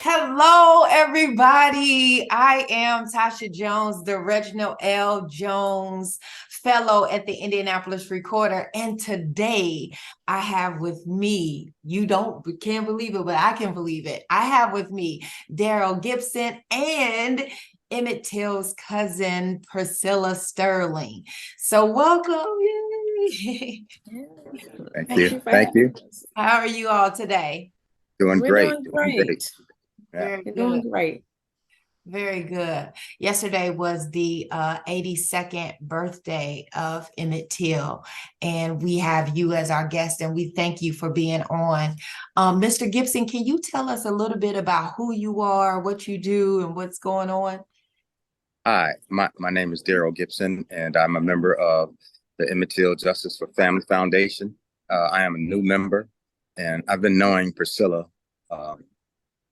Hello, everybody. I am Tasha Jones, the Reginald L. Jones Fellow at the Indianapolis Recorder. And today I have with me, can't believe it, but I can believe it. I have with me Darryl Gibson and Emmett Till's cousin, Priscilla Sterling. So welcome. Yay. Thank you. Thank you. How are you all today? Doing We're great. doing great. Very We're good. doing great. Very good. Yesterday was the 82nd birthday of Emmett Till, and we have you as our guest, and we thank you for being on. Mr. Gibson, can you tell us a little bit about who you are, what you do, and what's going on? Hi, my name is Darryl Gibson, and I'm a member of the Emmett Till Justice for Family Foundation. I am a new member, and I've been knowing Priscilla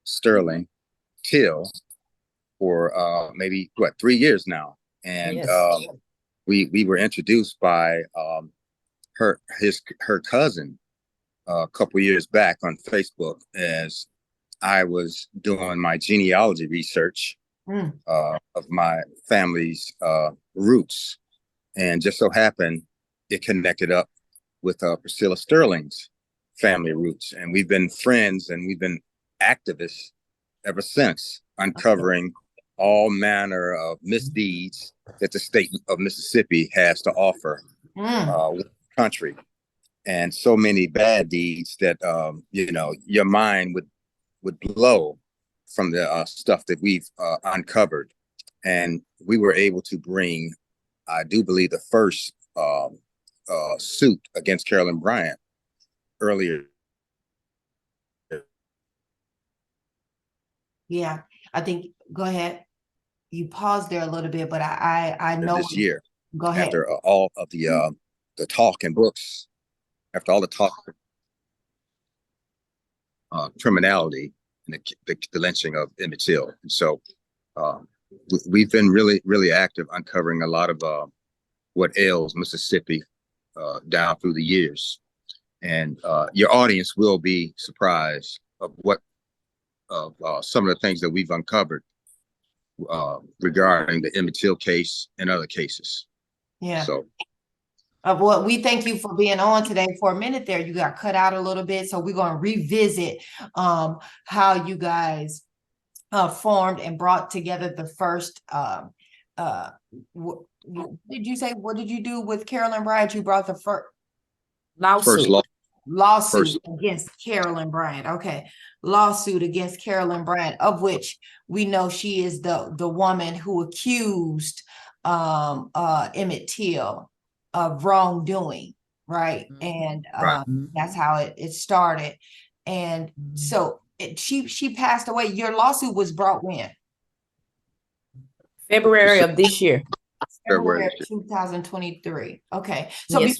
Sterling Till for maybe 3 years now, and Yes. we were introduced by her cousin a couple years back on Facebook as I was doing my genealogy research of my family's roots, and just so happened it connected up with Priscilla Sterling's family roots, and we've been friends and we've been activists ever since, uncovering all manner of misdeeds that the state of Mississippi has to offer with the country, and so many bad deeds that your mind would blow from the stuff that we've uncovered. And we were able to bring, I do believe, the first suit against Carolyn Bryant earlier. Yeah, I think, go ahead. You paused there a little bit, but I know this year. Go ahead. After all of the talk and books, after all the talk, criminality, and the lynching of Emmett Till. And so we've been really, really active uncovering a lot of what ails Mississippi down through the years. And your audience will be surprised of some of the things that we've uncovered regarding the Emmett Till case and other cases. Yeah. So. Well, we thank you for being on today. For a minute there, you got cut out a little bit, so we're going to revisit how you guys formed and brought together the first. Did you say, what did you do with Carolyn Bryant? You brought the first lawsuit against Carolyn Bryant. Okay, lawsuit against Carolyn Bryant, of which we know she is the woman who accused Emmett Till of wrongdoing, right? And that's how it started. And so she passed away. Your lawsuit was brought when? February of this year. February of 2023. Okay. So yes,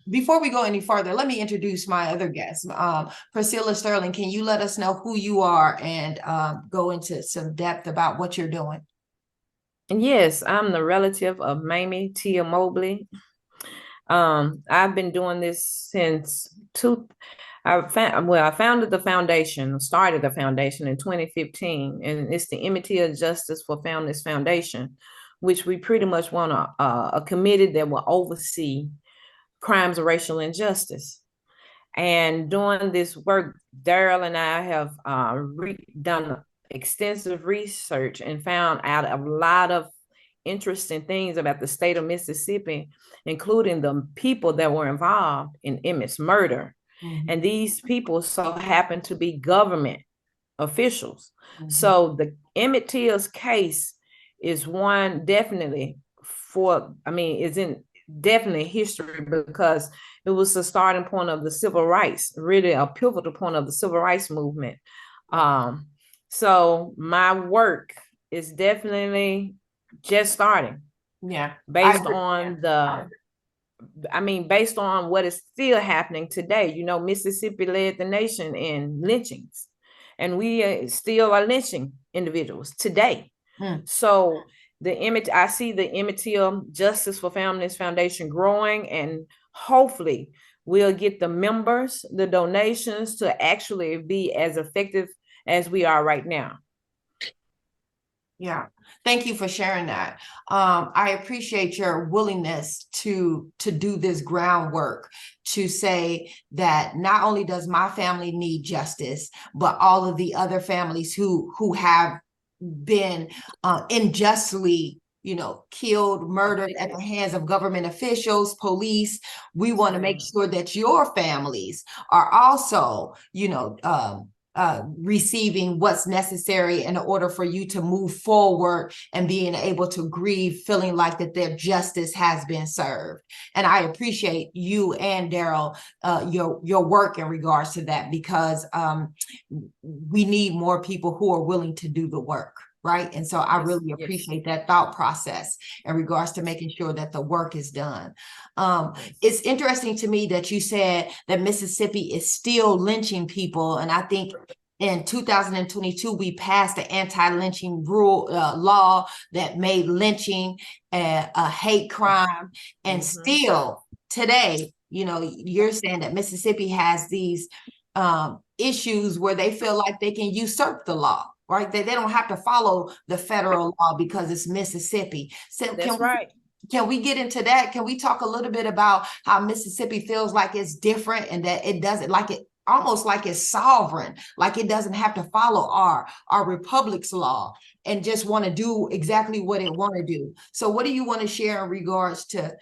before we go any further, let me introduce my other guest. Priscilla Sterling, can you let us know who you are and go into some depth about what you're doing? Yes, I'm the relative of Mamie, Till-Mobley. I've been doing this since I founded the foundation, started the foundation in 2015, and it's the Emmett Till Justice for Families Foundation, which we pretty much want a committee that will oversee crimes of racial injustice. And doing this work, Darryl and I have done extensive research and found out a lot of interesting things about the state of Mississippi, including the people that were involved in Emmett's murder. And these people so happen to be government officials. So the Emmett Till's case is one definitely definitely history, because it was the starting point of the civil rights, really a pivotal point of the civil rights movement. So my work is definitely just starting. Yeah. Based on what is still happening today. You know, Mississippi led the nation in lynchings, and we still are lynching individuals today. So I see the Emmett Till Justice for Families Foundation growing, and hopefully we'll get the members, the donations to actually be as effective as we are right now. Yeah, thank you for sharing that. I appreciate your willingness to do this groundwork, to say that not only does my family need justice, but all of the other families who have been unjustly, killed, murdered at the hands of government officials, police. We want to make sure that your families are also, receiving what's necessary in order for you to move forward and being able to grieve, feeling like that their justice has been served. And I appreciate you and Darryl, your work in regards to that, because we need more people who are willing to do the work. Right. And so I really appreciate that thought process in regards to making sure that the work is done. It's interesting to me that you said that Mississippi is still lynching people. And I think in 2022, we passed the anti-lynching law that made lynching a hate crime. And still today, you're saying that Mississippi has these issues where they feel like they can usurp the law. Right, they don't have to follow the federal law because it's Mississippi. So that's right. Can we get into that? Can we talk a little bit about how Mississippi feels like it's different and that it doesn't, like it almost like it's sovereign, like it doesn't have to follow our republic's law and just want to do exactly what it want to do. So what do you want to share in regards to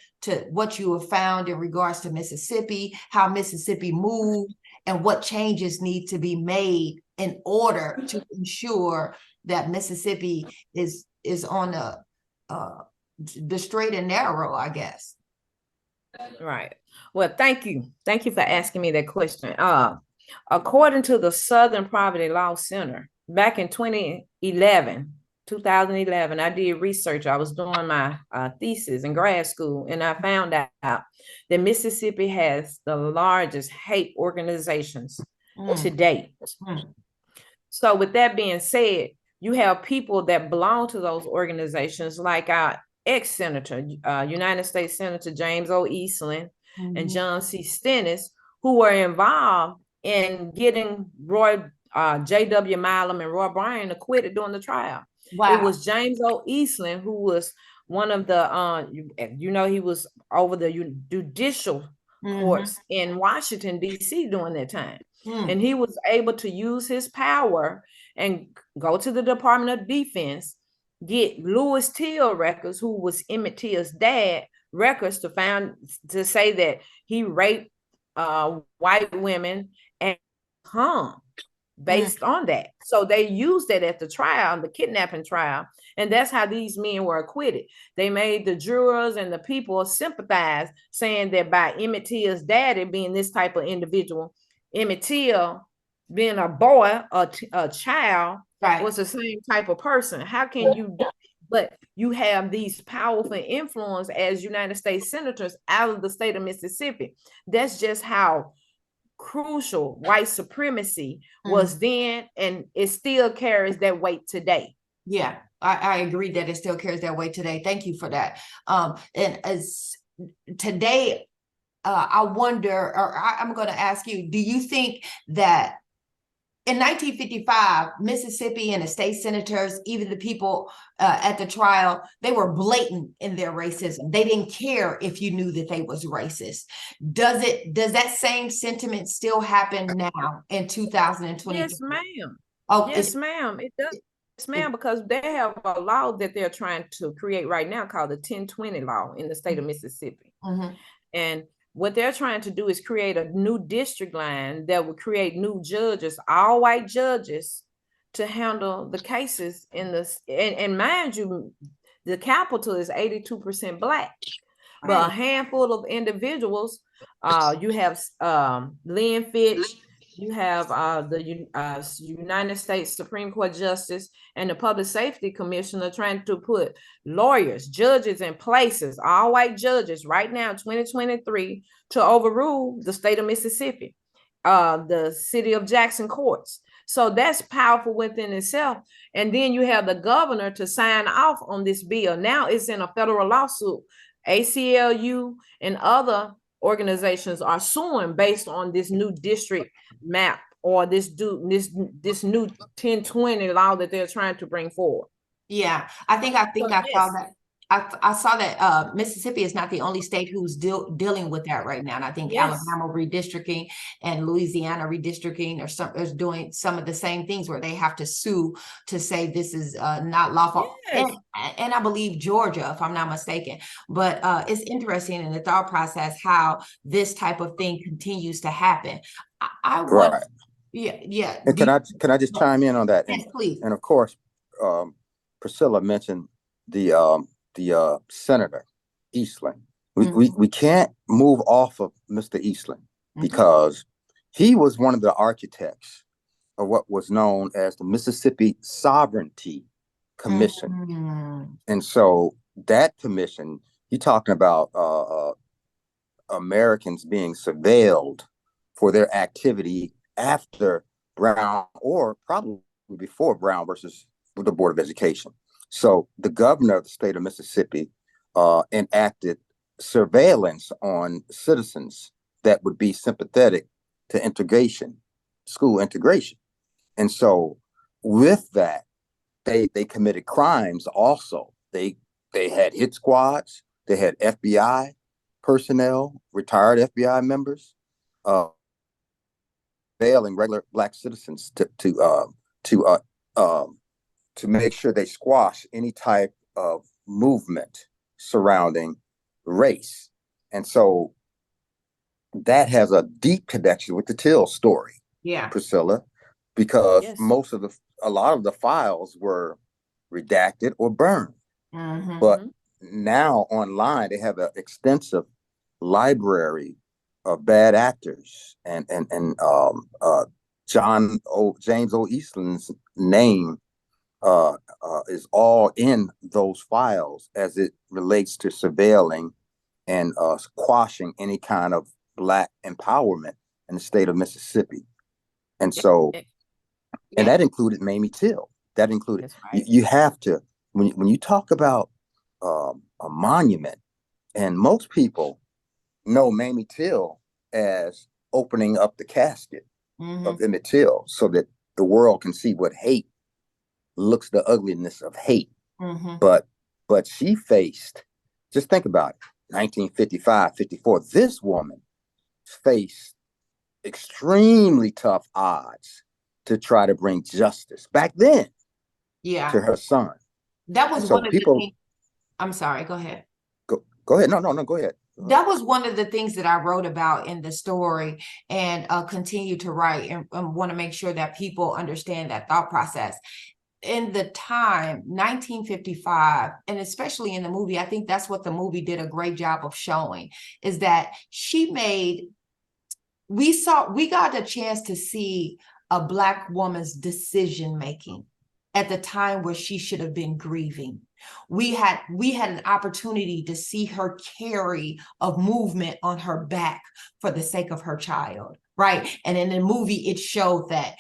what you have found in regards to Mississippi, how Mississippi moved, and what changes need to be made in order to ensure that Mississippi is on the straight and narrow, I guess. Right. Well, thank you. Thank you for asking me that question. According to the Southern Poverty Law Center, back in 2011, I did research. I was doing my thesis in grad school, and I found out that Mississippi has the largest hate organizations to date. So with that being said, you have people that belong to those organizations, like our ex-senator, United States Senator James O. Eastland and John C. Stennis, who were involved in getting J.W. Milam and Roy Bryan acquitted during the trial. Wow. It was James O. Eastland who was one of the, he was over the judicial courts in Washington, D.C. during that time. And he was able to use his power and go to the Department of Defense, get Louis Till records, who was Emmett Till's dad, records to say that he raped white women and hung based on that. So they used that at the trial, the kidnapping trial, and that's how these men were acquitted. They made the jurors and the people sympathize, saying that by Emmett Till's daddy being this type of individual, Emmett Till being a boy, a child, was the same type of person. How can you do it? But you have these powerful influence as United States senators out of the state of Mississippi. That's just how crucial white supremacy was then, and it still carries that weight today. Yeah, I agree that it still carries that weight today. Thank you for that. And as today, I wonder, or I'm going to ask you, do you think that in 1955, Mississippi and the state senators, even the people at the trial, they were blatant in their racism. They didn't care if you knew that they was racist. Does that same sentiment still happen now in 2020? Yes, ma'am. Oh, yes, ma'am. It does. Yes, ma'am, because they have a law that they're trying to create right now called the 1020 law in the state of Mississippi. And what they're trying to do is create a new district line that will create new judges, all white judges, to handle the cases in this. And mind you, the capital is 82% Black, but a handful of individuals. You have Lynn Fitch, you have the United States Supreme Court Justice and the Public Safety Commissioner trying to put lawyers, judges in places, all white judges right now, 2023, to overrule the state of Mississippi, the city of Jackson courts. So that's powerful within itself. And then you have the governor to sign off on this bill. Now it's in a federal lawsuit. ACLU and other organizations are suing based on this new district map or this new 1020 law that they're trying to bring forward. Yeah, I think I saw that. I saw that Mississippi is not the only state who's dealing with that right now. And I think Alabama redistricting and Louisiana redistricting is doing some of the same things where they have to sue to say this is not lawful. Yes. And I believe Georgia, if I'm not mistaken. But it's interesting in the thought process how this type of thing continues to happen. I want, Right. yeah. And can I just chime in on that? Yes, please. And of course, Priscilla mentioned the Senator Eastland. We can't move off of Mr. Eastland because he was one of the architects of what was known as the Mississippi Sovereignty Commission. And so that commission, you're talking about Americans being surveilled for their activity after Brown, or probably before Brown versus the Board of Education. So the governor of the state of Mississippi enacted surveillance on citizens that would be sympathetic to integration, school integration. And so with that, they committed crimes also. They had hit squads, they had FBI personnel, retired FBI members, surveilling regular Black citizens to make sure they squash any type of movement surrounding race. And so that has a deep connection with the Till story, Priscilla, because a lot of the files were redacted or burned. But now online, they have an extensive library of bad actors, and James O. Eastland's name is all in those files as it relates to surveilling and quashing any kind of Black empowerment in the state of Mississippi. And so, and that included Mamie Till. That included, you have to, when you talk about a monument, and most people know Mamie Till as opening up the casket of Emmett Till so that the world can see what hate looks, the ugliness of hate. But she faced, just think about it, 1955, 54, this woman faced extremely tough odds to try to bring justice back then to her son. That was one of the things. I'm sorry, go ahead. Go ahead. No, go ahead. That was one of the things that I wrote about in the story, and continue to write, and want to make sure that people understand that thought process. In the time, 1955, and especially in the movie, I think that's what the movie did a great job of showing, is that we got a chance to see a Black woman's decision making at the time where she should have been grieving. We had an opportunity to see her carry a movement on her back for the sake of her child. Right. And in the movie, it showed that.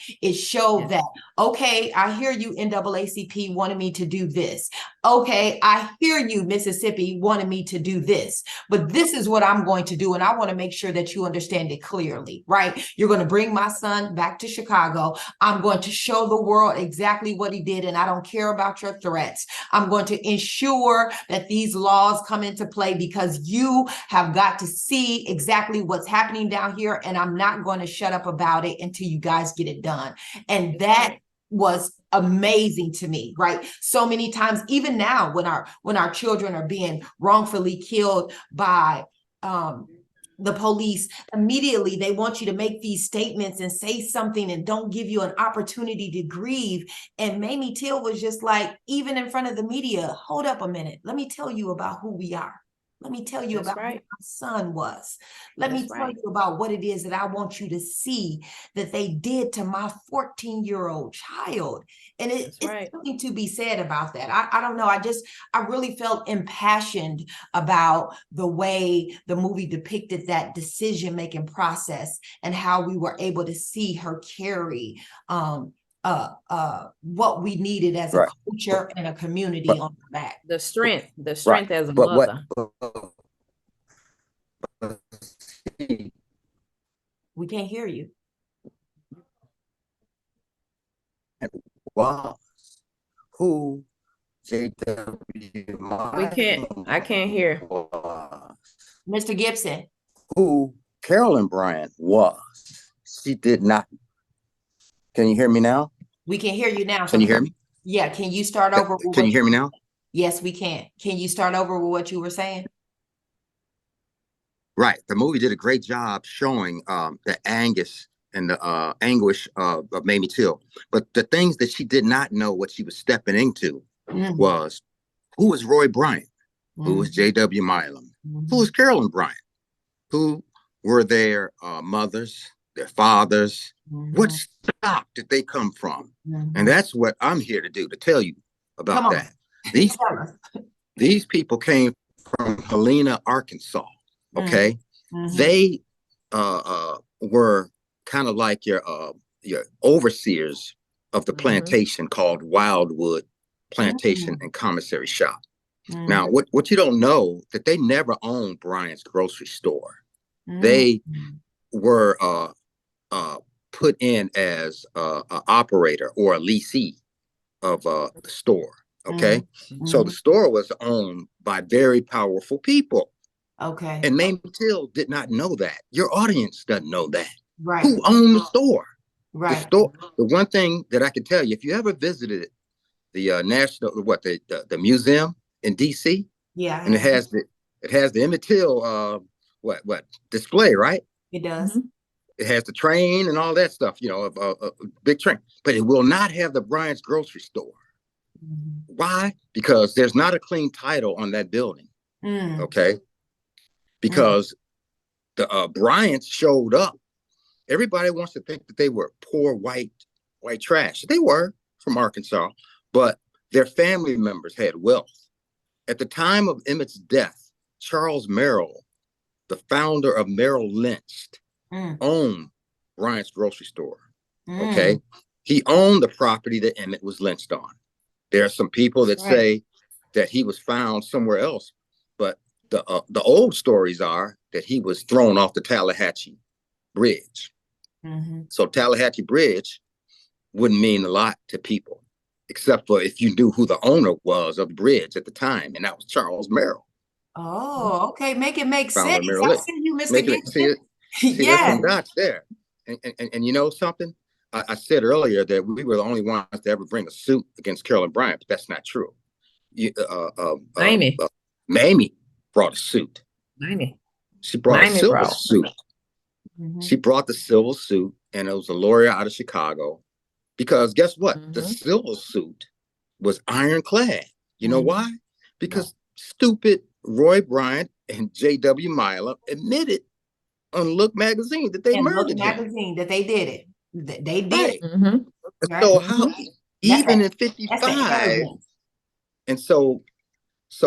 Okay, I hear you, NAACP wanted me to do this. Okay, I hear you, Mississippi wanted me to do this. But this is what I'm going to do. And I want to make sure that you understand it clearly. Right. You're going to bring my son back to Chicago. I'm going to show the world exactly what he did. And I don't care about your threats. I'm going to ensure that these laws come into play because you have got to see exactly what's happening down here. And I'm not going to shut up about it until you guys get it done. And that was amazing to me, right? So many times, even now, when our children are being wrongfully killed by the police, immediately they want you to make these statements and say something and don't give you an opportunity to grieve. And Mamie Till was just like, even in front of the media, hold up a minute, let me tell you about who we are. Let me tell you about who my son was. Let me tell you about what it is that I want you to see that they did to my 14-year-old child. And it's something to be said about that. I don't know. I really felt impassioned about the way the movie depicted that decision-making process and how we were able to see her carry what we needed as a culture and a community on the back. The strength as a mother. We can't hear you. was, who J.W. I can't hear. was, Mr. Gibson. who Carolyn Bryant was. She did not. Can you hear me now? We can hear you now. Can you hear me? Yeah. Can you start over? Can you hear me now? Yes, we can. Can you start over with what you were saying? Right. The movie did a great job showing the anguish and the anguish of Mamie Till. But the things that she did not know what she was stepping into was, who was Roy Bryant? Who was J.W. Milam? Who was Carolyn Bryant? Who were their mothers, their fathers? What stock did they come from? And that's what I'm here to do, to tell you about that. These people came from Helena, Arkansas. Okay. They were kind of like your overseers of the plantation called Wildwood Plantation and Commissary Shop. Now, what you don't know, that they never owned Bryant's grocery store. They were put in as an operator or a leasee of the store. Okay. So the store was owned by very powerful people. Okay. And Mamie Till did not know that. Your audience doesn't know that. Right. Who owned the store? Right. The store. The one thing that I can tell you, if you ever visited the the museum in DC, yeah, and it has the Emmett Till display, right? It does. It has the train and all that stuff, you know, a big train, but it will not have the Bryant's grocery store. Why? Because there's not a clean title on that building. Okay. Because the Bryants showed up. Everybody wants to think that they were poor white trash. They were from Arkansas, but their family members had wealth. At the time of Emmett's death, Charles Merrill, the founder of Merrill Lynch, owned Bryant's grocery store. Okay. He owned the property that Emmett was lynched on. There are some people that say that he was found somewhere else, but the old stories are that he was thrown off the Tallahatchie Bridge. So Tallahatchie Bridge wouldn't mean a lot to people, except for if you knew who the owner was of the bridge at the time, and that was Charles Merrill. Oh, okay. Make it make sense. Merrill I see you, Mr. Gibson. There's some dots there. And you know something? I said earlier that we were the only ones to ever bring a suit against Carolyn Bryant, but that's not true. Mamie brought a suit. She brought a civil suit. She brought the civil suit, and it was a lawyer out of Chicago. Because guess what? The civil suit was ironclad. You know why? Because stupid Roy Bryant and J.W. Milam admitted on Look magazine that they murdered him. Magazine that they did it. They did. So how, even in 55, and so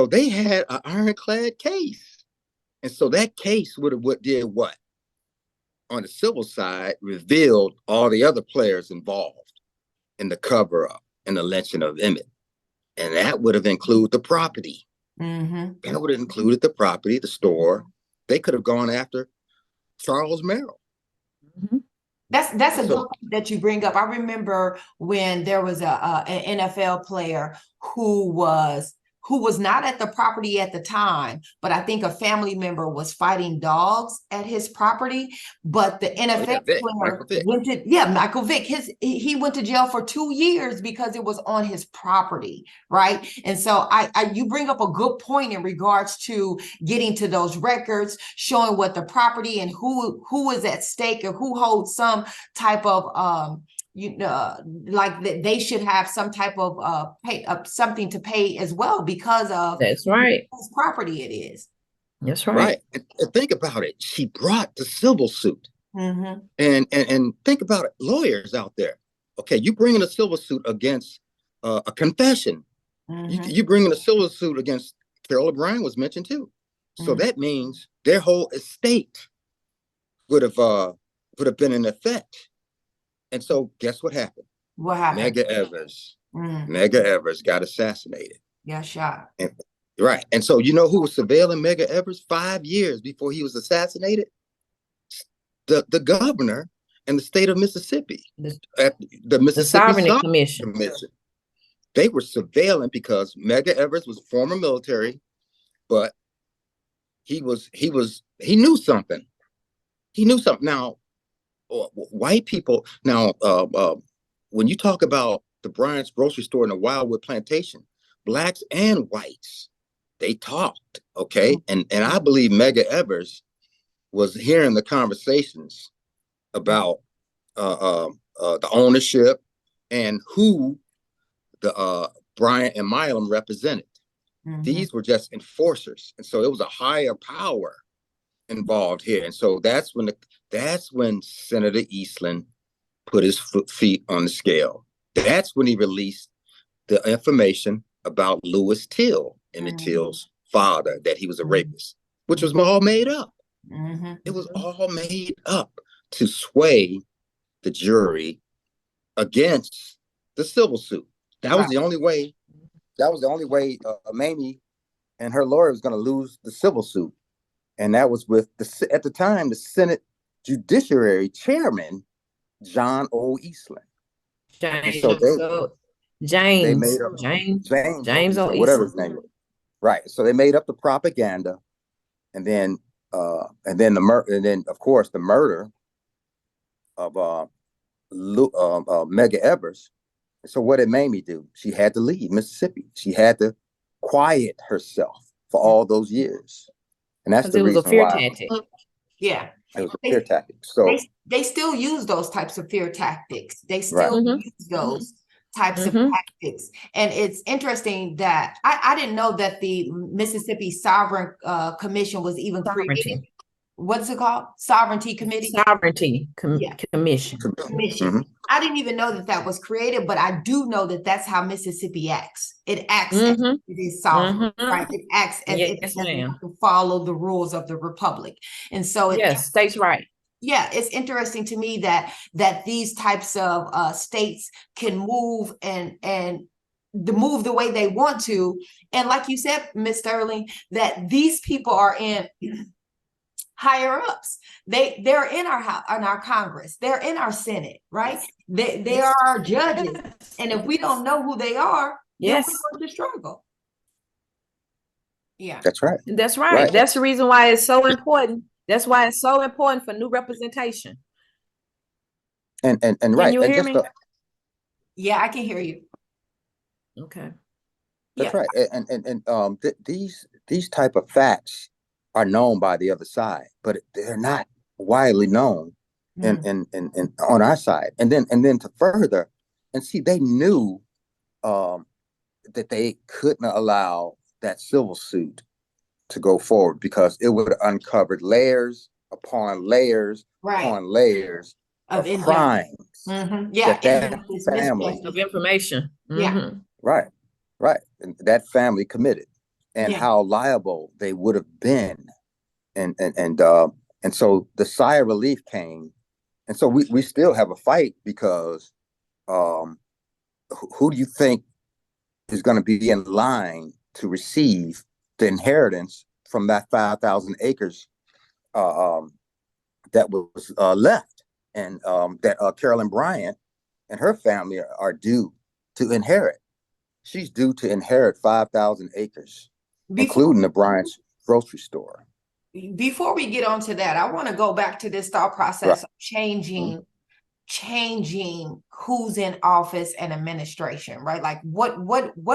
they had an ironclad case. And so that case would have did what? On the civil side, revealed all the other players involved in the cover-up and the lynching of Emmett. And that would have included the property. That would have included the property, the store. They could have gone after Charles Merrill. That's a good point that you bring up. I remember when there was an NFL player who was not at the property at the time, but I think a family member was fighting dogs at his property. But the NFL player went to Michael Vick. He went to jail for 2 years because it was on his property, right? And so you bring up a good point in regards to getting to those records, showing what the property and who is at stake and who holds some type of like that they should have some type of something to pay as well because of whose property it is. That's right. And think about it. She brought the civil suit. And think about it, lawyers out there. Okay, you bringing a civil suit against a confession. You bringing a civil suit against Carolyn Bryant was mentioned too. So that means their whole estate would have been in effect. And so guess what happened? What happened? Medgar Evers got assassinated. Yeah, shot. And so you know who was surveilling Medgar Evers 5 years before he was assassinated? The governor and the state of Mississippi, The the Mississippi Sovereignty Sovereignty Commission. They were surveilling because Medgar Evers was former military, but he knew something. He knew something. Now, white people. Now, when you talk about the Bryant's grocery store and the Wildwood Plantation, blacks and whites, they talked. Okay, and I believe Medgar Evers was hearing the conversations about the ownership and who the Bryant and Milam represented. These were just enforcers, and so it was a higher power involved here. And so that's when Senator Eastland put his feet on the scale. That's when he released the information about Lewis Till, Emmett Till's father, that he was a rapist, which was all made up. It was all made up to sway the jury against the civil suit. That was the only way. That was the only way Mamie and her lawyer was going to lose the civil suit, and that was with at the time the Senate Judiciary Chairman John O. Eastland. James O. Eastland, whatever his name was. Right. So they made up the propaganda, and then of course the murder of Medgar Evers. So what did Mamie do? She had to leave Mississippi. She had to quiet herself for all those years, and that's the reason why. Yeah, it was a fear tactic. So they still use those types of fear tactics. They still use those types of tactics, and it's interesting that I didn't know that the Mississippi Sovereign Commission was even created. What's it called? Sovereignty Committee? Commission. I didn't even know that was created, but I do know that that's how Mississippi acts. It acts as it is sovereign, right? It acts as if it doesn't have to follow the rules of the republic. And so states' right. Yeah, it's interesting to me that these types of states can move and move the way they want to. And like you said, Ms. Sterling, that these people are in higher ups. They're in our Congress. They're in our Senate, right? They are our judges. And if we don't know who they are, then we're going to struggle. Yeah. That's right. That's right. That's the reason why it's so important. That's why it's so important for new representation. And Can right. you hear me? Yeah, I can hear you. Okay. That's right. And these type of facts are known by the other side, but they're not widely known and on our side. And then to further, and see, they knew that they couldn't allow that civil suit to go forward because it would have uncovered layers upon layers upon layers of crimes that family of information. Right. And that family committed, and how liable they would have been. And so the sigh of relief came. And so we still have a fight because who do you think is going to be in line to receive the inheritance from that 5,000 acres that was left, and that Carolyn Bryant and her family are due to inherit? She's due to inherit 5,000 acres, including the Bryant's grocery store. Before we get on to that, I want to go back to this thought process of changing who's in office and administration, right? Like what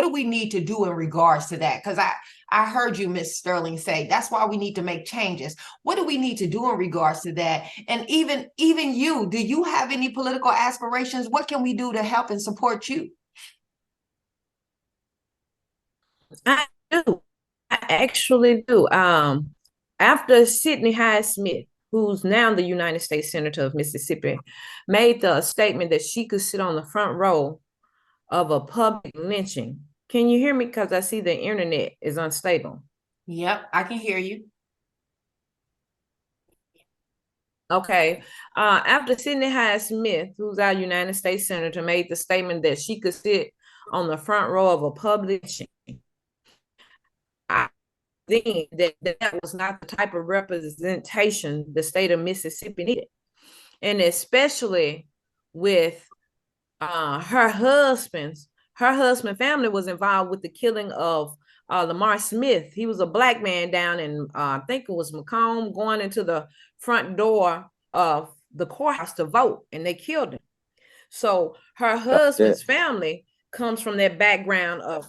do we need to do in regards to that? Because I heard you, Ms. Sterling, say that's why we need to make changes. What do we need to do in regards to that? And even you, do you have any political aspirations? What can we do to help and support you? I do. I actually do. After Sidney Hyde Smith, who's now the United States Senator of Mississippi, made the statement that she could sit on the front row of a public lynching. Can you hear me? Because I see the internet is unstable. Yep, I can hear you. Okay. After Sidney Hyde Smith, who's our United States Senator, made the statement that she could sit on the front row of a public lynching, I think that was not the type of representation the state of Mississippi needed. and especially with her husband family was involved with the killing of Lamar Smith. He was a black man down in I think it was Macomb, going into the front door of the courthouse to vote, and they killed him. So her husband's family comes from that background of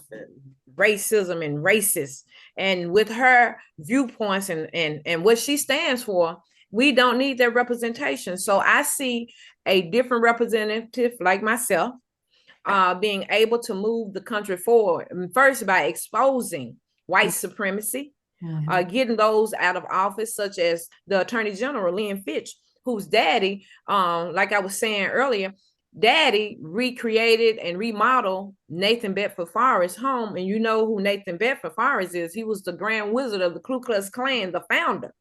racism and racist, and with her viewpoints and what she stands for, we don't need that representation. So I see a different representative like myself being able to move the country forward, first by exposing white supremacy, getting those out of office, such as the Attorney General, Lynn Fitch, whose daddy, like I was saying earlier, daddy recreated and remodeled Nathan Bedford Forrest's home. And you know who Nathan Bedford Forrest is. He was the Grand Wizard of the Ku Klux Klan, the founder.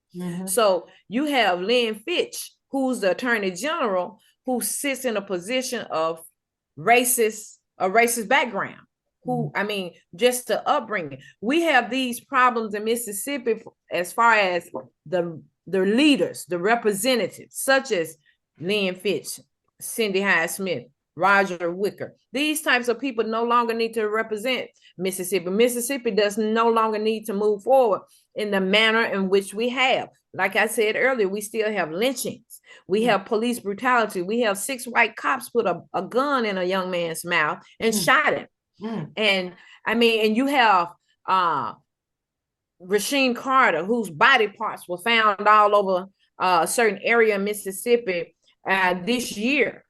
So you have Lynn Fitch, who's the Attorney General, who sits in a position of a racist background, who, I mean, just the upbringing. We have these problems in Mississippi as far as the leaders, the representatives, such as Lynn Fitch, Cindy Hyde Smith, Roger Wicker. These types of people no longer need to represent Mississippi. Mississippi does no longer need to move forward in the manner in which we have. Like I said earlier, we still have lynchings. We have police brutality. We have 6 white cops put a gun in a young man's mouth and shot him. And I mean, and you have Rasheen Carter, whose body parts were found all over a certain area in Mississippi this year,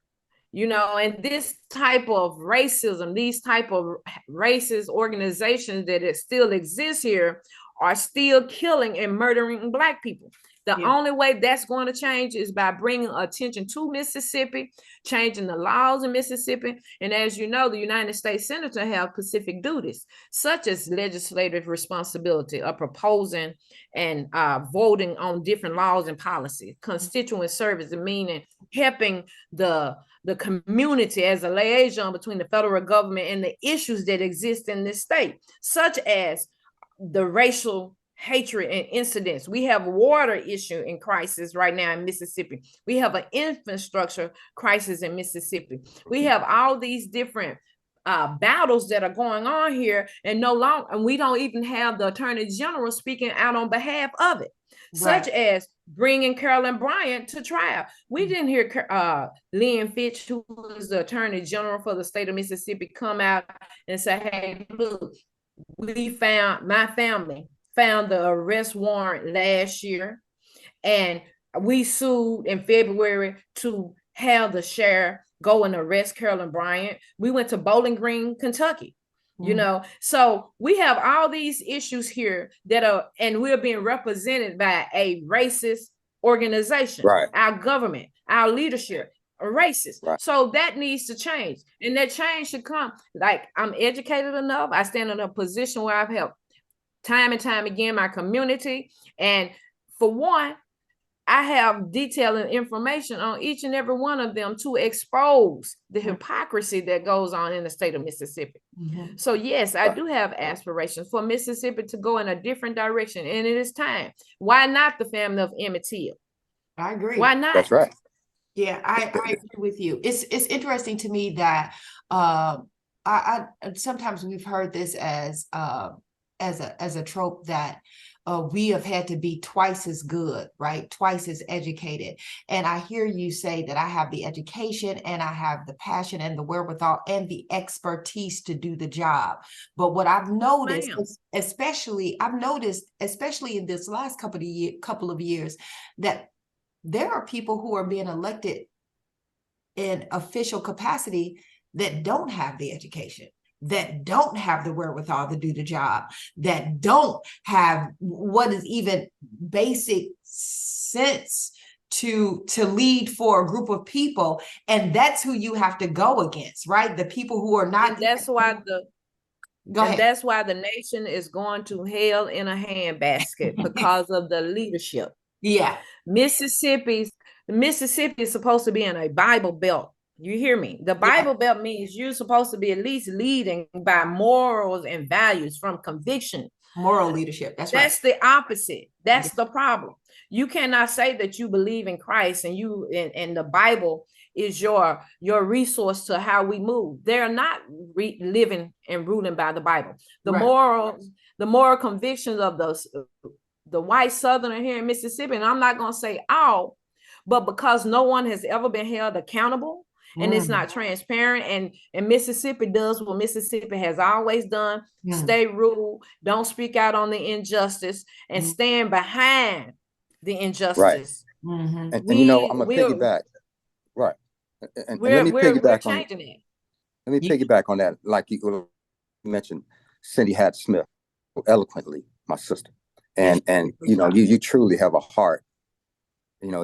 you know. And this type of racism, these type of racist organizations that it still exists here are still killing and murdering Black people. The only way that's going to change is by bringing attention to Mississippi, changing the laws in Mississippi. And as you know, the United States Senator have specific duties, such as legislative responsibility of proposing and voting on different laws and policies, constituent service, meaning helping the community as a liaison between the federal government and the issues that exist in this state, such as the racial hatred and incidents. We have a water issue in crisis right now in Mississippi. We have an infrastructure crisis in Mississippi. We have all these different battles that are going on here, and we don't even have the Attorney General speaking out on behalf of it, such as bringing Carolyn Bryant to trial. We didn't hear Lynn Fitch, who is the Attorney General for the state of Mississippi, come out and say, hey, look, my family found the arrest warrant last year, and we sued in February to have the sheriff go and arrest Carolyn Bryant. We went to Bowling Green, Kentucky, you know. So we have all these issues here and we're being represented by a racist organization. Our government, our leadership are racist. So that needs to change, and that change should come. Like, I'm educated enough. I stand in a position where I've helped time and time again my community, and for one, I have detailed information on each and every one of them to expose the hypocrisy that goes on in the state of Mississippi. So yes, I do have aspirations for Mississippi to go in a different direction, and it is time. Why not the family of Emmett Till? I agree. Why not? That's right. Yeah, I agree with you. It's interesting to me that I sometimes we've heard this as a trope that we have had to be twice as good, right? Twice as educated. And I hear you say that I have the education and I have the passion and the wherewithal and the expertise to do the job. But what I've noticed, especially in this last couple of years, that there are people who are being elected in official capacity that don't have the education, that don't have the wherewithal to do the job, that don't have what is even basic sense to lead for a group of people. And that's who you have to go against, right? The people who are not. And that's why that's why the nation is going to hell in a handbasket, because of the leadership. Yeah. Mississippi is supposed to be in a Bible Belt. You hear me? The Bible Belt means you're supposed to be at least leading by morals and values from conviction. Moral leadership. That's right. That's the opposite. That's the problem. You cannot say that you believe in Christ and and the Bible is your resource to how we move. They're not living and ruling by the Bible. The moral convictions of the white Southerner here in Mississippi, and I'm not going to say all, but because no one has ever been held accountable and it's not transparent, and Mississippi does what Mississippi has always done, stay rule, don't speak out on the injustice, and stand behind the injustice. Right. And you know, I'm gonna piggyback. Right. And let me piggyback on it. Let me piggyback on that. Like you mentioned, Cindy Hatt Smith, eloquently, my sister. And you know, you truly have a heart. You know,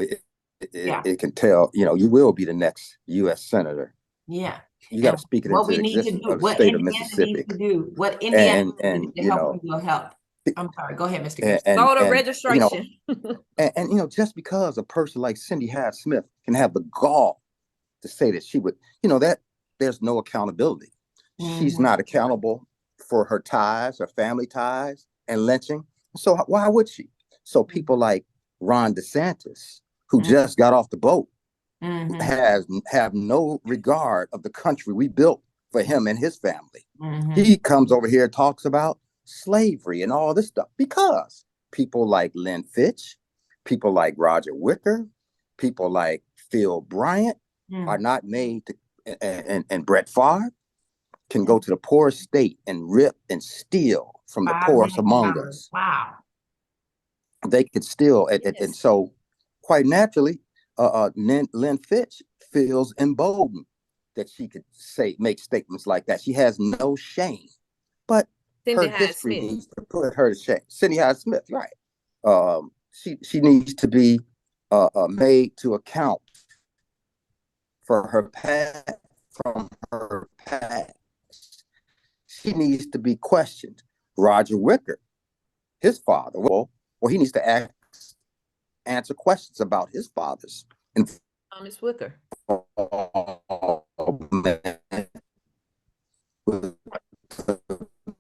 it can tell, you know, you will be the next U.S. Senator. Yeah. You got to speak it into existence of the state of Mississippi. What Indiana and to help will help. I'm sorry. Go ahead, Mr. Gibson. Go to registration. You know, and you know, just because a person like Cindy Hatt Smith can have the gall to say that she would, you know, that there's no accountability. She's not accountable for her ties, her family ties, and lynching. So why would she? So people like Ron DeSantis, who just got off the boat, have no regard of the country we built for him and his family. He comes over here and talks about slavery and all this stuff because people like Lynn Fitch, people like Roger Wicker, people like Phil Bryant are not made to, and Brett Favre can go to the poorest state and rip and steal from the poorest among us. Wow. They could steal. And so quite naturally, Lynn Fitch feels emboldened that she could make statements like that. She has no shame, but her history needs to put her to shame. Cindy Hatt Smith, right? She needs to be made to account for her past, from her past. She needs to be questioned. Roger Wicker, his father, well, he needs to answer questions about his father's. Thomas Wicker.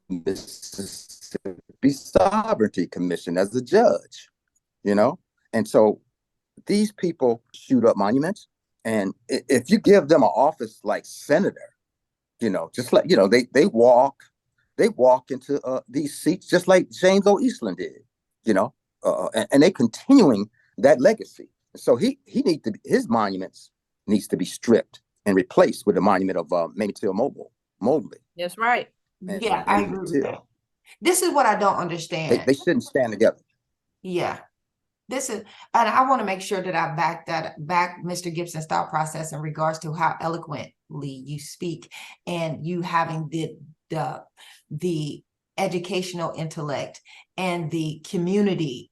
Mississippi Sovereignty Commission as the judge, you know? And so these people shoot up monuments. And if you give them an office like senator, you know, just like, you know, they walk into these seats just like James O. Eastland did, you know, and they continuing that legacy. So his monuments needs to be stripped and replaced with the monument of Mamie Till Mobley. That's right. Yeah, I agree with that. This is what I don't understand. They shouldn't stand together. Yeah. This is, and I want to make sure that I back Mr. Gibson's thought process in regards to how eloquently you speak and you having the educational intellect and the community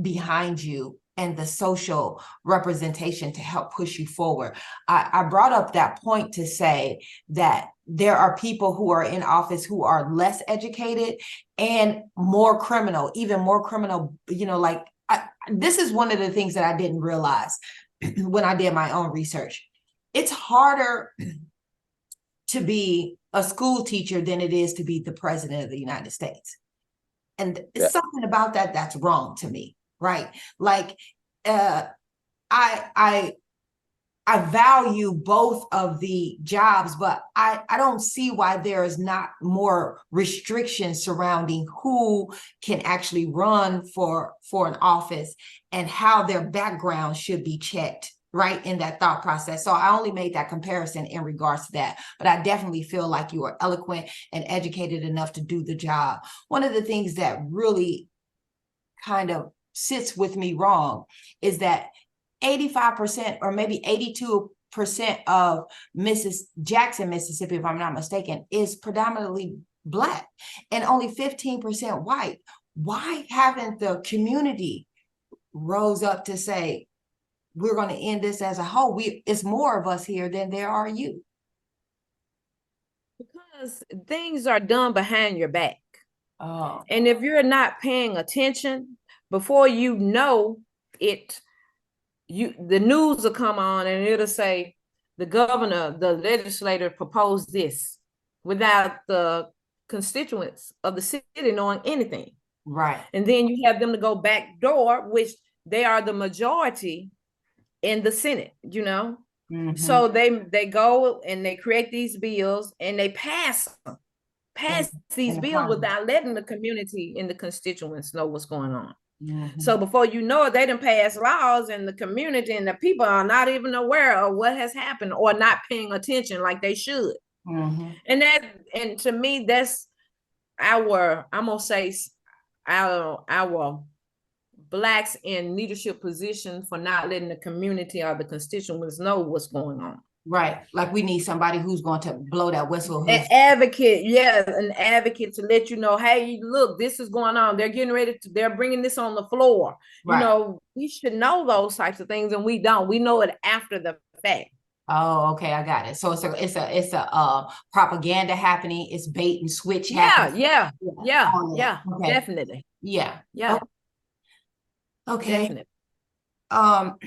behind you and the social representation to help push you forward. I brought up that point to say that there are people who are in office who are less educated and more criminal, even more criminal, you know, like this is one of the things that I didn't realize when I did my own research. It's harder to be a school teacher than it is to be the president of the United States. And it's something about that that's wrong to me, right? Like, I value both of the jobs, but I don't see why there is not more restrictions surrounding who can actually run for an office and how their background should be checked, right, in that thought process. So I only made that comparison in regards to that, but I definitely feel like you are eloquent and educated enough to do the job. One of the things that really kind of sits with me wrong is that 85% or maybe 82% of Jackson, Mississippi, if I'm not mistaken, is predominantly Black and only 15% white. Why haven't the community rose up to say, we're going to end this as a whole? It's more of us here than there are you. Because things are done behind your back. Oh. And if you're not paying attention, before you know it, the news will come on and it'll say the governor, the legislator proposed this without the constituents of the city knowing anything. Right. And then you have them to go back door, which they are the majority in the Senate, you know. Mm-hmm. So they go and they create these bills and they pass these bills without letting the community and the constituents know what's going on. Mm-hmm. So before you know it, they done pass laws and the community and the people are not even aware of what has happened or not paying attention like they should. Mm-hmm. And to me, that's I'm gonna say our Blacks in leadership positions for not letting the community or the constituents know what's going on. Right. Like we need somebody who's going to blow that whistle. An advocate, an advocate to let you know, hey, look, this is going on. They're getting ready to, they're bringing this on the floor. Right. You know, we should know those types of things, and we don't. We know it after the fact. Oh, okay, I got it. So it's a propaganda happening. It's bait and switch happening. Yeah, okay. Definitely. Yeah. Okay. Definitely.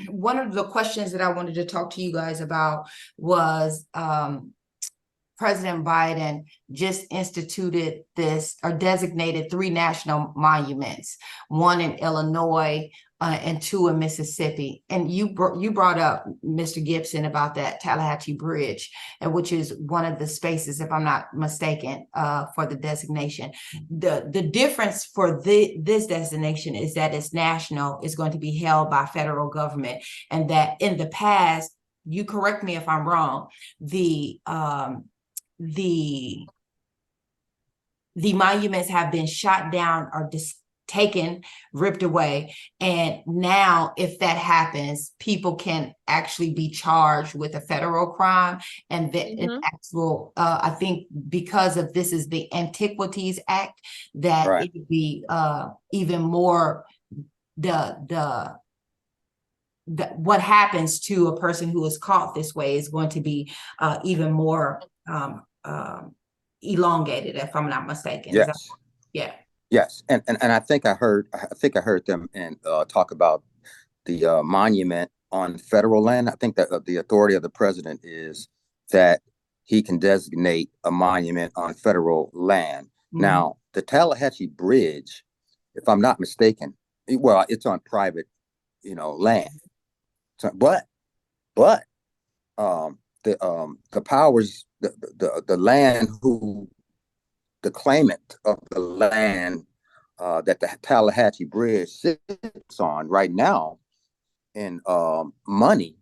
One of the questions that I wanted to talk to you guys about was President Biden just instituted this or designated 3 national monuments, 1 in Illinois and 2 in Mississippi. And you brought up, Mr. Gibson, about that Tallahatchie Bridge, which is one of the spaces, if I'm not mistaken, for the designation. The difference for this designation is that it's national, it's going to be held by federal government, and that in the past, you correct me if I'm wrong, the monuments have been shot down or taken, ripped away. And now if that happens, people can actually be charged with a federal crime. And the actual, I think because of this is the Antiquities Act, that it would be even more what happens to a person who is caught this way is going to be even more elongated, if I'm not mistaken. Yes. Yeah. Yes, and I think I heard them and talk about the monument on federal land. I think that the authority of the president is that he can designate a monument on federal land. Mm-hmm. Now, the Tallahatchie Bridge, if I'm not mistaken, well, it's on private, land. So, but the powers, the land the claimant of the land that the Tallahatchie Bridge sits on right now in money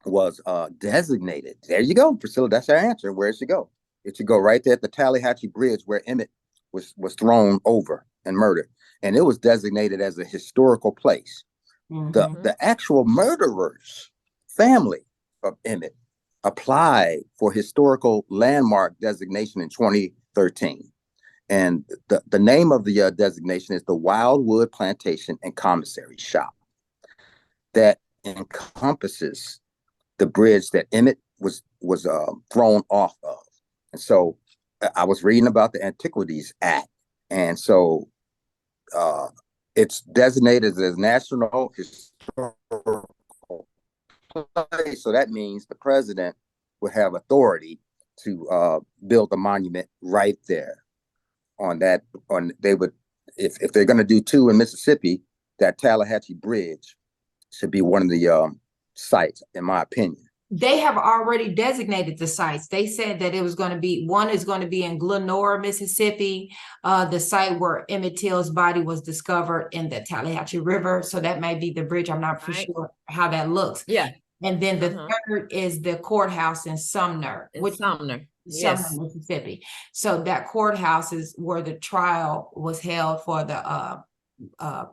was designated. There you go, Priscilla. That's our answer. Where it should go? It should go right there at the Tallahatchie Bridge where Emmett was thrown over and murdered, and it was designated as a historical place. Mm-hmm. The actual murderer's family of Emmett applied for historical landmark designation in 2013. And the name of the designation is the Wildwood Plantation and Commissary Shop. That encompasses the bridge that Emmett was thrown off of. And so I was reading about the Antiquities Act. And so it's designated as National Historical Place. So that means the president would have authority to build a monument right there on that. If they're going to do 2 in Mississippi, that Tallahatchie Bridge should be one of the sites, in my opinion. They have already designated the sites. They said that it was going to be, one is going to be in Glenora, Mississippi, the site where Emmett Till's body was discovered in the Tallahatchie River. So that might be the bridge. I'm not for sure how that looks. Yeah. And then the third is the courthouse in Sumner, Sumner, Mississippi. So that courthouse is where the trial was held for the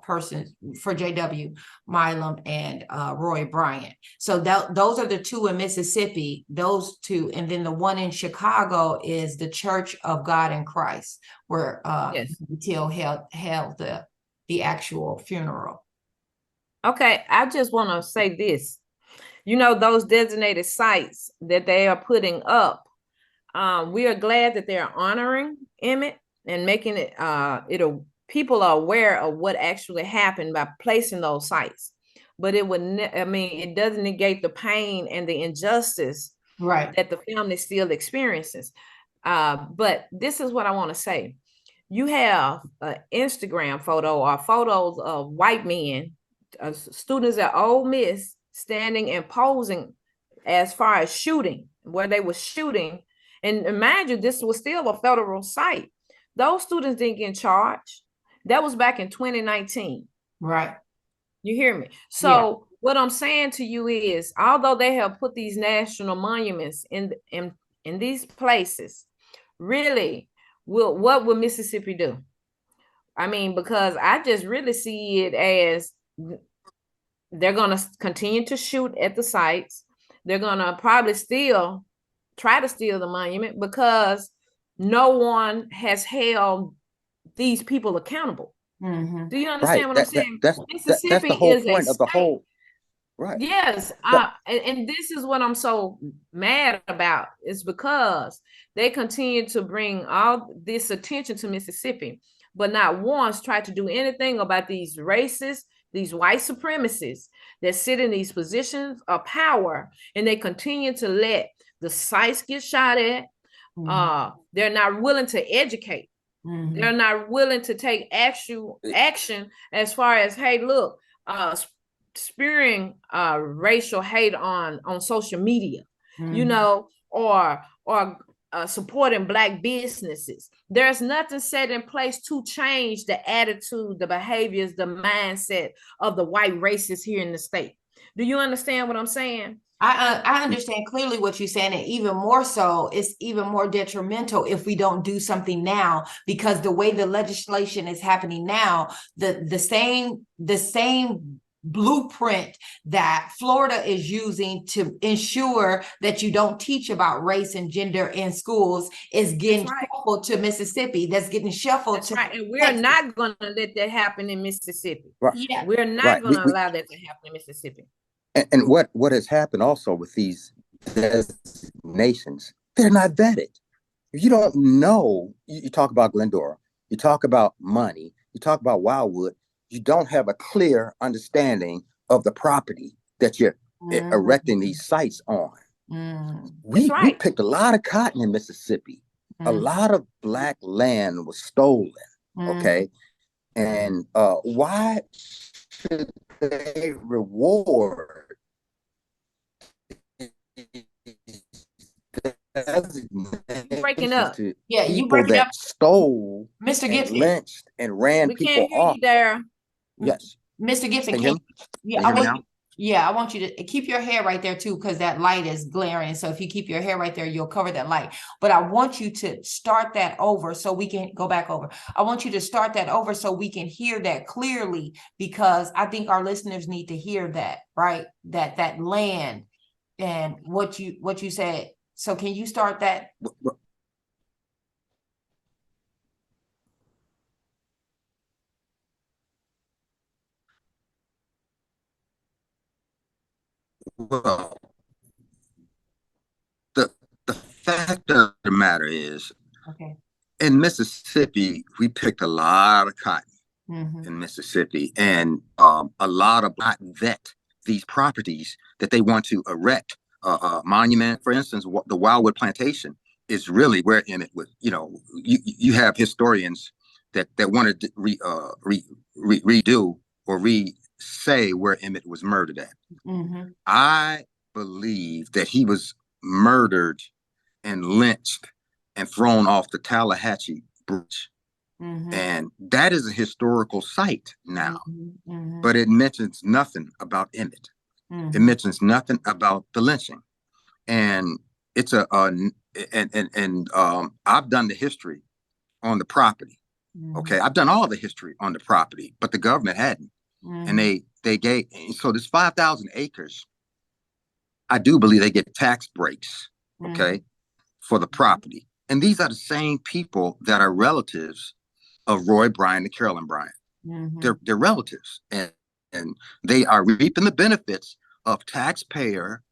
person, for J.W. Milam and Roy Bryant. So those are the 2 in Mississippi, those 2. And then the one in Chicago is the Church of God in Christ, where Till held the actual funeral. Okay, I just want to say this. Those designated sites that they are putting up, we are glad that they're honoring Emmett and making it, people are aware of what actually happened by placing those sites. But it doesn't negate the pain and the injustice that the family still experiences. But this is what I want to say. you have an Instagram photo or photos of white men, students at Ole Miss standing and posing as far as shooting, where they were shooting. And imagine this was still a federal site. Those students didn't get charged. That was back in 2019. Right. You hear me? So what I'm saying to you is, although they have put these national monuments in these places, really, what will Mississippi do? I mean, because I just really see it as they're going to continue to shoot at the sites. They're going to probably try to steal the monument because no one has held these people accountable. Mm-hmm. Do you understand what I'm saying? That's the whole point of the whole. Right. Yes. And this is what I'm so mad about, is because they continue to bring all this attention to Mississippi, but not once try to do anything about these racists, these white supremacists that sit in these positions of power, and they continue to let the sites get shot at. Mm-hmm. They're not willing to educate. Mm-hmm. They're not willing to take actual action as far as, hey, look, spearing racial hate on social media, mm-hmm. you know, or supporting Black businesses. There's nothing set in place to change the attitude, the behaviors, the mindset of the white racists here in the state. Do you understand what I'm saying? I understand clearly what you're saying, and even more so, it's even more detrimental if we don't do something now, because the way the legislation is happening now, the same blueprint that Florida is using to ensure that you don't teach about race and gender in schools is getting shuffled to Mississippi. That's getting shuffled to right. And we're not going to let that happen in Mississippi. Right. Yeah, we're not going to allow that to happen in Mississippi. And what has happened also with these designations, they're not vetted. If you don't know, you talk about Glendora, you talk about money, you talk about Wildwood, you don't have a clear understanding of the property that you're erecting these sites on. We picked a lot of cotton in Mississippi. A lot of Black land was stolen. Okay. And why should they reward breaking up? Yeah, you breaking up. Stole, Mr. Gibson, lynched, and ran people off. There. Yes, Mr. Gibson. I want you to keep your hair right there too, because that light is glaring. So if you keep your hair right there, you'll cover that light. But I want you to start that over so we can go back over. I want you to start that over so we can hear that clearly, because I think our listeners need to hear that, right? That land and what you said. So can you start that? Well, the fact of the matter is, in Mississippi, we picked a lot of cotton in Mississippi, and a lot of Black vet these properties that they want to erect a monument. For instance, the Wildwood Plantation is really where Emmett was. You know, you have historians that wanted to redo or say where Emmett was murdered at. I believe that he was murdered and lynched and thrown off the Tallahatchie Bridge. And that is a historical site now, but it mentions nothing about Emmett. It mentions nothing about the lynching. And it's I've done the history on the property. Okay, I've done all the history on the property, but the government hadn't. And they gave, so this 5,000 acres, I do believe they get tax breaks, okay, for the property. And these are the same people that are relatives of Roy Bryant and Carolyn Bryant. They're relatives, and they are reaping the benefits of taxpayer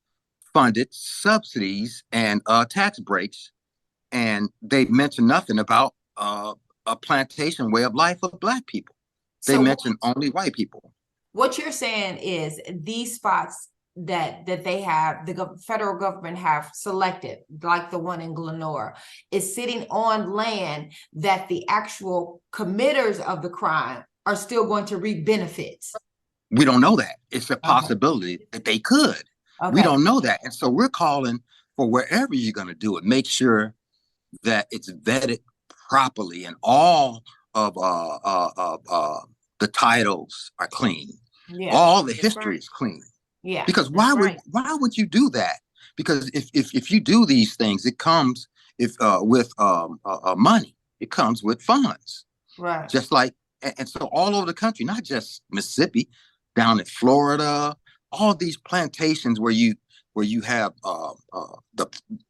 funded subsidies and tax breaks. And they mention nothing about a plantation way of life of Black people. They mention only white people. What you're saying is these spots that they have, the federal government have selected, like the one in Glenora, is sitting on land that the actual committers of the crime are still going to reap benefits? We don't know that. It's a possibility that they could. We don't know that. And so we're calling for wherever you're going to do it, make sure that it's vetted properly and all of the titles are clean. All the history is clean. Because why would you do that? Because if you do these things, it comes with money. It comes with funds. Right. Just like, and so all over the country, not just Mississippi, down in Florida, all these plantations where you have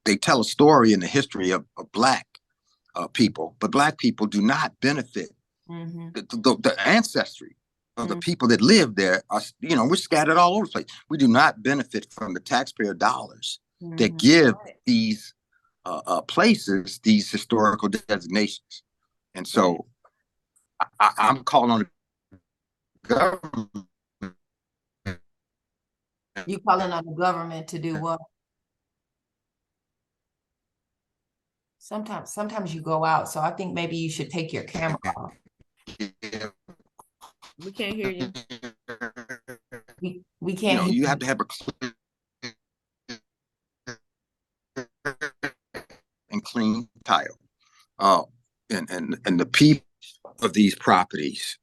they tell a story in the history of Black people, but Black people do not benefit. The ancestry of the people that live there are, we're scattered all over the place. We do not benefit from the taxpayer dollars that give these places these historical designations. And so I'm calling on the government. You calling on the government to do what? Sometimes you go out, so I think maybe you should take your camera off. We can't hear you. We can't hear you have to have a clean title. And the people of these properties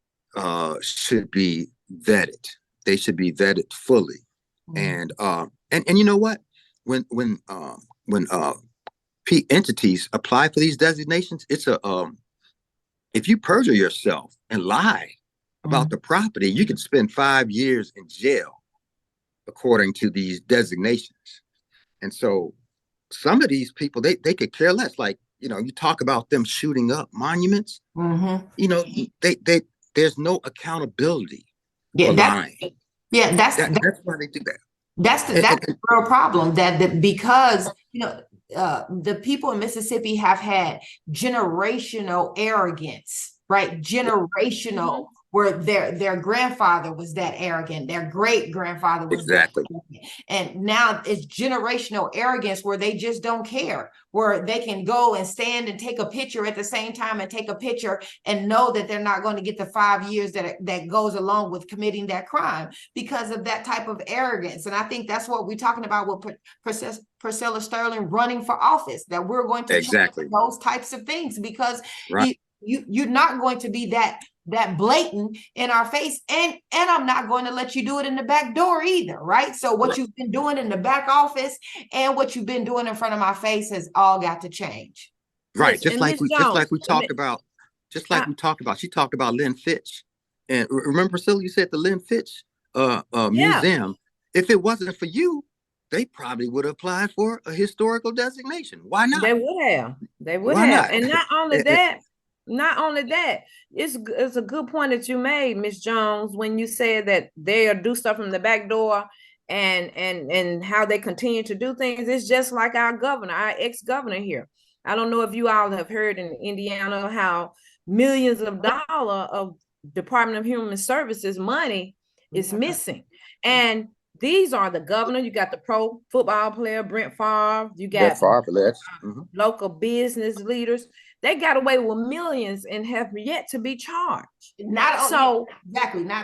should be vetted. They should be vetted fully. And you know what? When entities apply for these designations, it's if you perjure yourself and lie about the property, you can spend 5 years in jail according to these designations. And so some of these people, they could care less. Like, you talk about them shooting up monuments. There's no accountability for lying. That's why they do that. That's the real problem, because the people in Mississippi have had generational arrogance, right? Generational, where their grandfather was that arrogant, their great grandfather was exactly. And now it's generational arrogance where they just don't care, where they can go and stand and take a picture at the same time and take a picture and know that they're not going to get the 5 years that goes along with committing that crime because of that type of arrogance. And I think that's what we're talking about with Priscilla Sterling running for office, that we're going to change those types of things, because you're not going to be that blatant in our face, and I'm not going to let you do it in the back door either, right? So what you've been doing in the back office and what you've been doing in front of my face has all got to change. Right. She talked about Lynn Fitch. And remember, Priscilla, you said the Lynn Fitch museum, if it wasn't for you, they probably would have applied for a historical designation. Why not? They would have. And not only that, it's a good point that you made, Ms. Jones, when you said that they'll do stuff from the back door and how they continue to do things. It's just like our governor, our ex-governor here. I don't know if you all have heard in Indiana how millions of dollars of Department of Human Services money is missing. And these are the governor. You got the pro football player, Brent Favre. You got local business leaders. They got away with millions and have yet to be charged. Not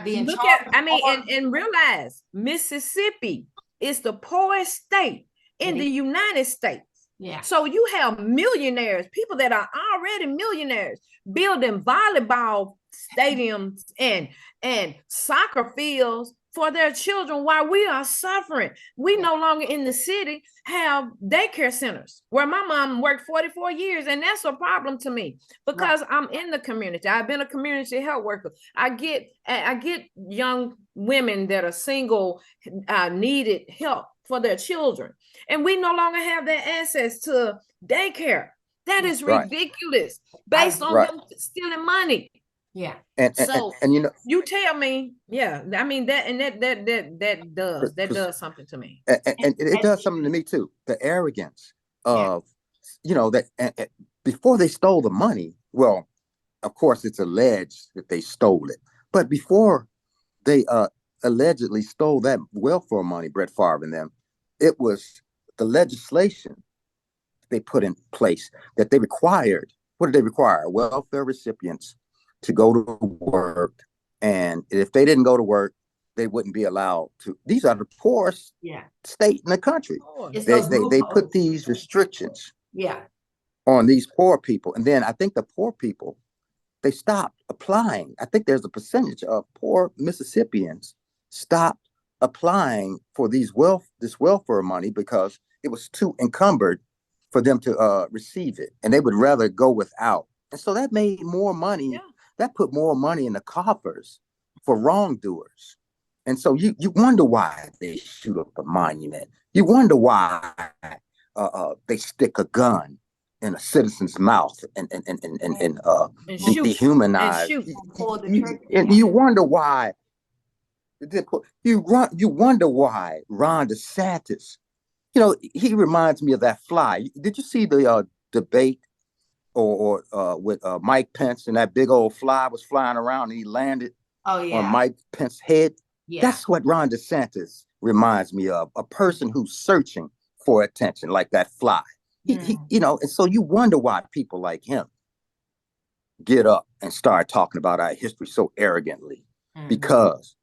being charged. And realize Mississippi is the poorest state in the United States. Yeah. So you have millionaires, people that are already millionaires, building volleyball stadiums and soccer fields for their children while we are suffering. We no longer in the city have daycare centers where my mom worked 44 years. And that's a problem to me because I'm in the community. I've been a community health worker. I get young women that are single, needed help for their children. And we no longer have that access to daycare. That is ridiculous based on them stealing money. Yeah. And you tell me, that does something to me. And it does something to me too. The arrogance of, that before they stole the money, well, of course it's alleged that they stole it. But before they allegedly stole that welfare money, Brett Favre and them, it was the legislation they put in place that they required. What did they require? Welfare recipients to go to work. And if they didn't go to work, they wouldn't be allowed to. These are the poorest state in the country. They put these restrictions on these poor people. And then I think the poor people, they stopped applying. I think there's a percentage of poor Mississippians stopped applying for this welfare money because it was too encumbered for them to receive it, and they would rather go without. And so that made more money. Yeah. That put more money in the coffers for wrongdoers. And so you wonder why they shoot up a monument. You wonder why they stick a gun in a citizen's mouth and dehumanize. And you wonder why. You wonder why Ron DeSantis. You know, he reminds me of that fly. Did you see the debate or with Mike Pence, and that big old fly was flying around and he landed on Mike Pence's head? Yeah. That's what Ron DeSantis reminds me of, a person who's searching for attention like that fly. He you know, and so you wonder why people like him get up and start talking about our history so arrogantly, because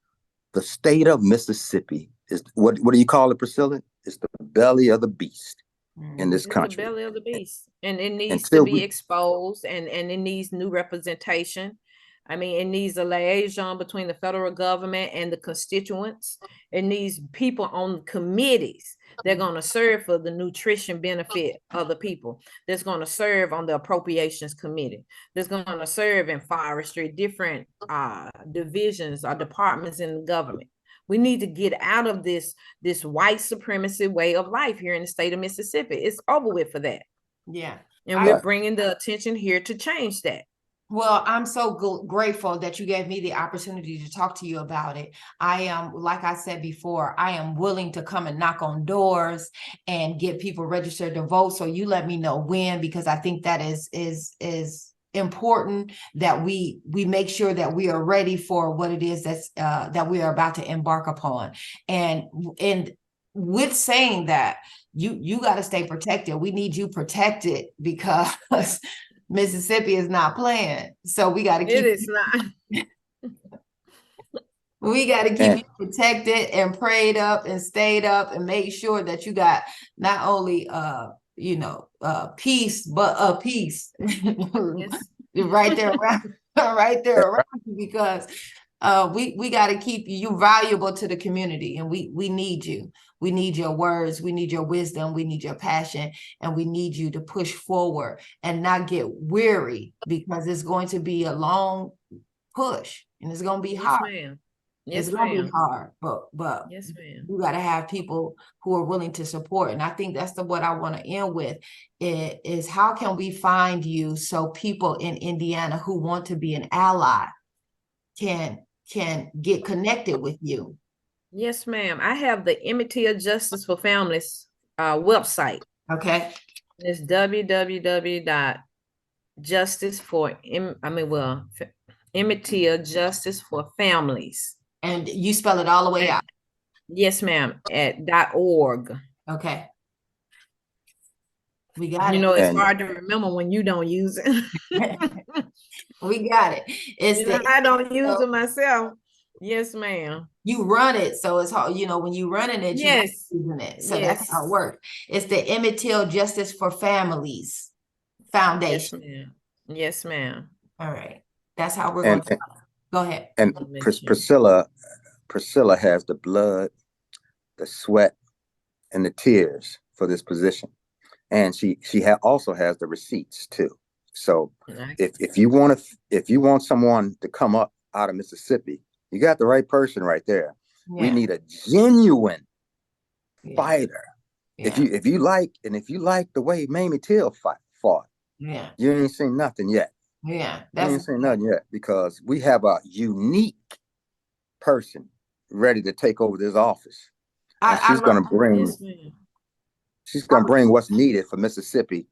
the state of Mississippi is, what do you call it, Priscilla? It's the belly of the beast in this country. The belly of the beast. And it needs to be exposed, and it needs new representation. I mean, it needs a liaison between the federal government and the constituents. It needs people on committees that are going to serve for the nutrition benefit of the people. That's going to serve on the appropriations committee. That's going to serve in forestry, different divisions or departments in the government. We need to get out of this white supremacy way of life here in the state of Mississippi. It's over with for that. Yeah. And we're bringing the attention here to change that. Well, I'm so grateful that you gave me the opportunity to talk to you about it. I am, like I said before, I am willing to come and knock on doors and get people registered to vote. So you let me know when, because I think that is important that we make sure that we are ready for what it is that we are about to embark upon. And with saying that, you got to stay protected. We need you protected because Mississippi is not playing. So we got to keep it is not. We got to keep you protected and prayed up and stayed up and make sure that you got not only peace, but a peace. Yes. right there around you, because we got to keep you valuable to the community, and we need you. We need your words, we need your wisdom, we need your passion, and we need you to push forward and not get weary, because it's going to be a long push and it's going to be hard. Ma'am. Yes, it's going to be hard, but yes, ma'am. You got to have people who are willing to support. And I think that's what I want to end with is how can we find you so people in Indiana who want to be an ally can get connected with you? Yes, ma'am. I have the Emmett Till Justice for Families website. Okay. It's Emmett Till Justice for Families. And you spell it all the way out? Yes, ma'am. At .org. Okay. We got it. You know, it's hard to remember when you don't use it. We got it. I don't use it myself. Yes, ma'am. You run it, so it's hard. You know, when you running it, you're using it. So that's how it works. It's the Emmett Till Justice for Families Foundation. Yes, ma'am. All right. That's how we're going to go ahead. And Priscilla has the blood, the sweat, and the tears for this position. And she also has the receipts too. So if you want someone to come up out of Mississippi, you got the right person right there. Yeah. We need a genuine fighter. Yeah. If you like the way Mamie Till fought, you ain't seen nothing yet. Yeah, you ain't seen nothing yet, because we have a unique person ready to take over this office. She's going to bring what's needed for Mississippi.